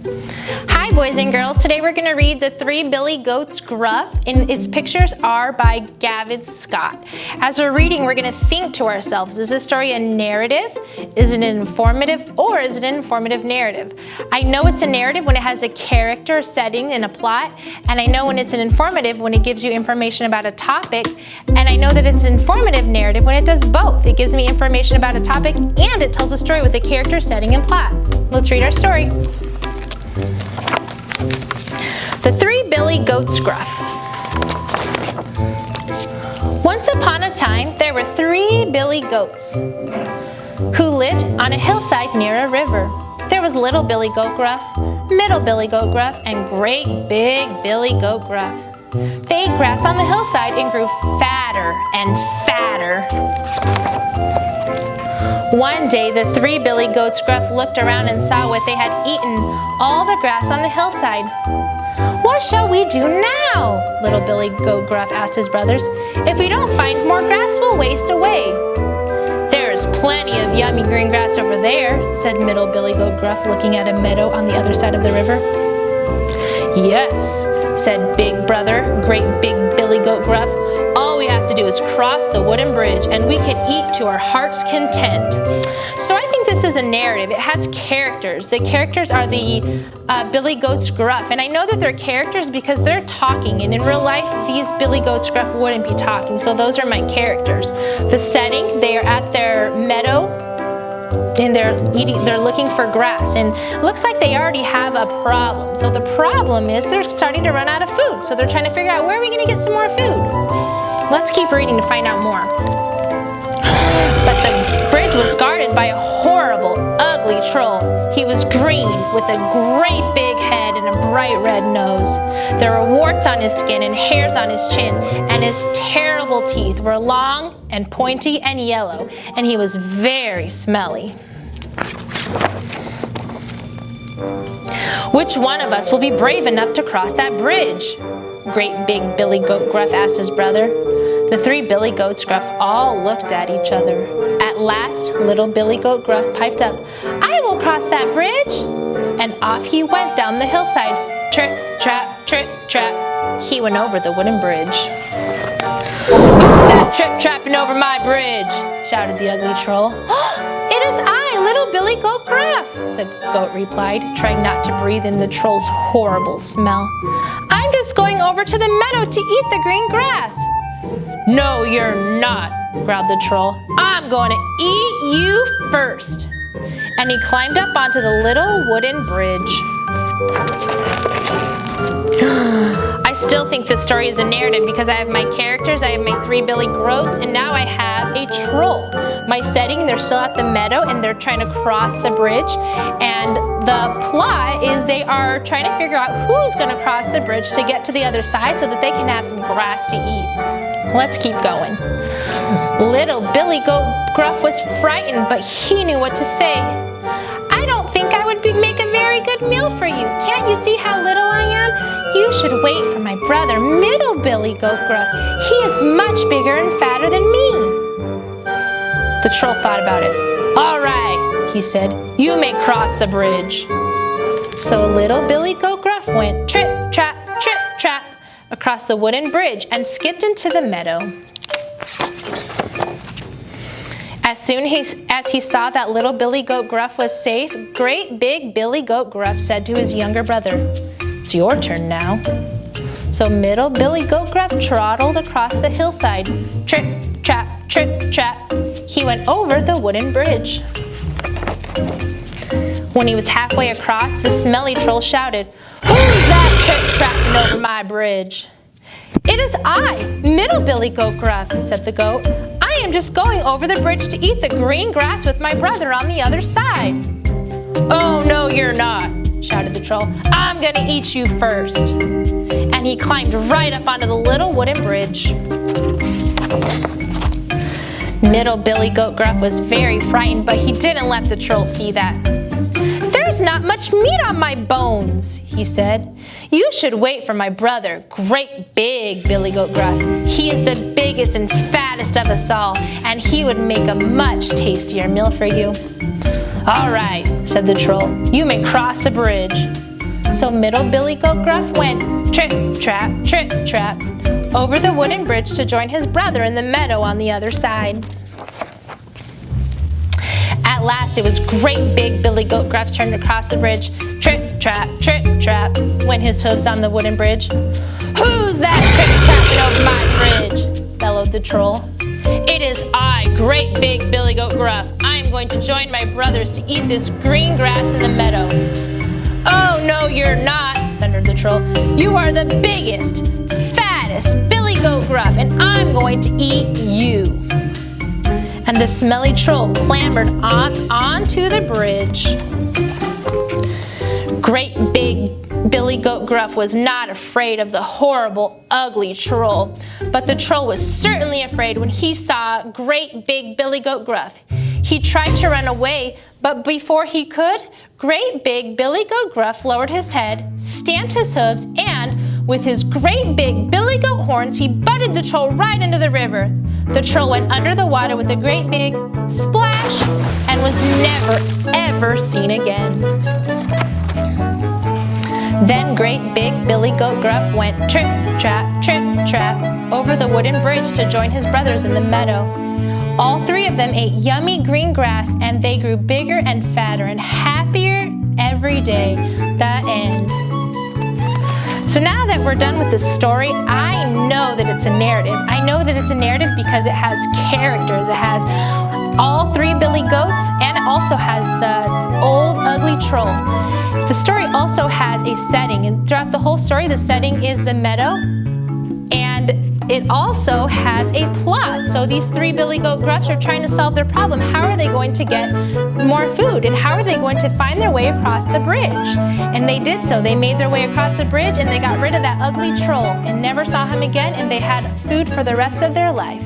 Hi boys and girls, today we're going to read The Three Billy Goats Gruff, and its pictures are by Gavin Scott. As we're reading, we're going to think to ourselves, is this story a narrative? Is it an informative, or is it an informative narrative? I know it's a narrative when it has a character, a setting, and a plot, and I know when it's an informative when it gives you information about a topic, and I know that it's an informative narrative when it does both. It gives me information about a topic and it tells a story with a character, setting, and plot. Let's read our story. The Three Billy Goats Gruff. Once upon a time, there were 3 Billy Goats who lived on a hillside near a river. There was Little Billy Goat Gruff, Middle Billy Goat Gruff, and Great Big Billy Goat Gruff. They ate grass on the hillside and grew fatter and fatter. One day, the 3 Billy Goats Gruff looked around and saw what they had eaten, all the grass on the hillside. "What shall we do now?" Little Billy Goat Gruff asked his brothers. "If we don't find more grass, we'll waste away." "There's plenty of yummy green grass over there," said Middle Billy Goat Gruff, looking at a meadow on the other side of the river. "Yes," said Big Brother, Great Big Billy Goat Gruff. "All we have to do is cross the wooden bridge and we can eat to our heart's content." So I think this is a narrative. It has characters. The characters are the Billy Goats Gruff. And I know that they're characters because they're talking. And in real life, these Billy Goats Gruff wouldn't be talking. So those are my characters. The setting, they are at their meadow. And they're looking for grass, and it looks like they already have a problem. So the problem is they're starting to run out of food. So they're trying to figure out, where are we going to get some more food? Let's keep reading to find out more. But the bridge was guarded by a horrible, ugly troll. He was green with a great big head and a bright red nose. There were warts on his skin and hairs on his chin, and his terrible teeth were long and pointy and yellow, and he was very smelly. "Which one of us will be brave enough to cross that bridge?" Great Big Billy Goat Gruff asked his brother. The 3 Billy Goats Gruff all looked at each other. At last, Little Billy Goat Gruff piped up, "I will cross that bridge!" And off he went down the hillside. Trip, trap, trip, trap. He went over the wooden bridge. "Who's that trip-trapping over my bridge?" shouted the ugly troll. "It is I, Little Billy Goat Gruff," the goat replied, trying not to breathe in the troll's horrible smell. "I'm just going over to the meadow to eat the green grass." "No, you're not," growled the troll. "I'm going to eat you first." And he climbed up onto the little wooden bridge. I still think this story is a narrative because I have my characters, I have my 3 Billy Goats, and now I have a troll. My setting, they're still at the meadow and they're trying to cross the bridge. And the plot is they are trying to figure out who's going to cross the bridge to get to the other side so that they can have some grass to eat. Let's keep going. Little Billy Goat Gruff was frightened, but he knew what to say. "I don't think I would make a very good meal for you. Can't you see how little I am? You should wait for my brother, Middle Billy Goat Gruff. He is much bigger and fatter than me." The troll thought about it. "All right," he said, "you may cross the bridge." So Little Billy Goat Gruff went trip, trap, across the wooden bridge and skipped into the meadow. As soon as he saw that Little Billy Goat Gruff was safe, Great Big Billy Goat Gruff said to his younger brother, "It's your turn now." So Middle Billy Goat Gruff trotted across the hillside. Trip, trap, he went over the wooden bridge. When he was halfway across, the smelly troll shouted, "Who's that trip-trapping over my bridge?" "It is I, Middle Billy Goat Gruff," said the goat. "I am just going over the bridge to eat the green grass with my brother on the other side." "Oh, no, you're not," shouted the troll. "I'm going to eat you first." And he climbed right up onto the little wooden bridge. Middle Billy Goat Gruff was very frightened, but he didn't let the troll see that. "There's not much meat on my bones," he said. "You should wait for my brother, Great Big Billy Goat Gruff. He is the biggest and fattest of us all, and he would make a much tastier meal for you." "All right," said the troll. "You may cross the bridge." So middle Billy Goat Gruff went trip, trap, over the wooden bridge to join his brother in the meadow on the other side. At last, it was great big Billy Goat Gruff's turn to cross the bridge. Trip, trap, went his hooves on the wooden bridge. Who's that trip-trapping over my bridge? Bellowed the troll. It is I, great big Billy Goat Gruff. I am going to join my brothers to eat this green grass in the meadow. Oh, no, you're not, thundered the troll. You are the biggest, fattest Billy Goat Gruff, and I'm going to eat you. And the smelly troll clambered up onto the bridge. Great big Billy Goat Gruff was not afraid of the horrible, ugly troll, but the troll was certainly afraid when he saw great big Billy Goat Gruff. He tried to run away, but before he could, great big Billy Goat Gruff lowered his head, stamped his hooves, and with his great big Billy Goat horns, he butted the troll right into the river. The troll went under the water with a great big splash and was never, ever seen again. Then great big Billy Goat Gruff went trip, trap, over the wooden bridge to join his brothers in the meadow. All three of them ate yummy green grass, and they grew bigger and fatter and happier every day. The end. So now that we're done with this story, I know that it's a narrative. I know that it's a narrative because it has characters. It has all three Billy Goats, and it also has the old ugly troll. The story also has a setting, and throughout the whole story, the setting is the meadow, and it also has a plot. So these three Billy Goat Gruffs are trying to solve their problem. How are they going to get more food? And how are they going to find their way across the bridge? And they did so. They made their way across the bridge, and they got rid of that ugly troll and never saw him again, and they had food for the rest of their life.